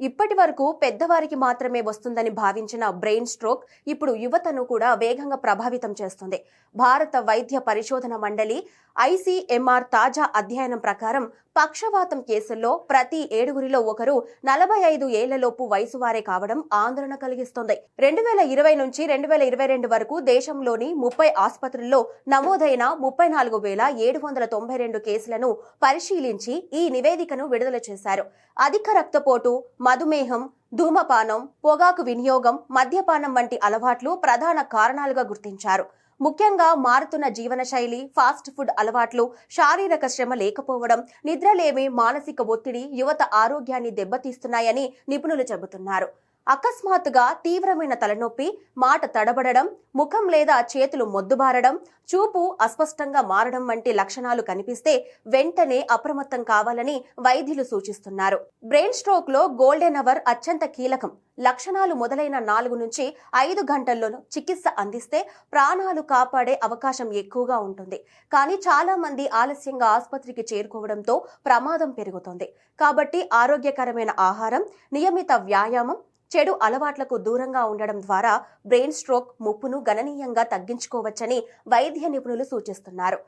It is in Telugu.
ఇప్పటి వరకు పెద్దవారికి మాత్రమే వస్తుందని భావించిన బ్రెయిన్ స్ట్రోక్ ఇప్పుడు యువతను కూడా వేగంగా ప్రభావితం చేస్తుంది. భారత వైద్య పరిశోధన మండలి ICMR తాజా అధ్యయనం ప్రకారం పక్షవాతం కేసుల్లో ప్రతి 7గురిలో ఒకరు 45 ఏళ్లలోపు వయసు వారే కావడం ఆందోళన కలిగిస్తోంది. 2020 నుంచి 2022 వరకు దేశంలోని 30 ఆసుపత్రుల్లో నమోదైన 34,792 కేసులను పరిశీలించి ఈ నివేదికను విడుదల చేశారు. అధిక రక్తపోటు, మధుమేహం, ధూమపానం, పొగాకు వినియోగం, మద్యపానం వంటి అలవాట్లు ప్రధాన కారణాలుగా గుర్తించారు. ముఖ్యంగా మారుతున్న జీవనశైలి, ఫాస్ట్ ఫుడ్ అలవాట్లు, శారీరక శ్రమ లేకపోవడం, నిద్రలేమి, మానసిక ఒత్తిడి యువత ఆరోగ్యాన్ని దెబ్బతీస్తున్నాయని నిపుణులు చెబుతున్నారు. అకస్మాత్తుగా తీవ్రమైన తలనొప్పి, మాట తడబడడం, ముఖం లేదా చేతులు మొద్దుబారడం, చూపు అస్పష్టంగా మారడం వంటి లక్షణాలు కనిపిస్తే వెంటనే అప్రమత్తం కావాలని వైద్యులు సూచిస్తున్నారు. బ్రెయిన్ స్ట్రోక్ లో గోల్డెన్ అవర్ అత్యంత కీలకం. లక్షణాలు మొదలైన 4 నుంచి 5 గంటల్లోనూ చికిత్స అందిస్తే ప్రాణాలు కాపాడే అవకాశం ఎక్కువగా ఉంటుంది. కానీ చాలా మంది ఆలస్యంగా ఆసుపత్రికి చేరుకోవడంతో ప్రమాదం పెరుగుతుంది. కాబట్టి ఆరోగ్యకరమైన ఆహారం, నియమిత వ్యాయామం, చెడు అలవాట్లకు దూరంగా ఉండడం ద్వారా బ్రెయిన్ స్ట్రోక్ ముప్పును గణనీయంగా తగ్గించుకోవచ్చని వైద్య నిపుణులు సూచిస్తున్నారు.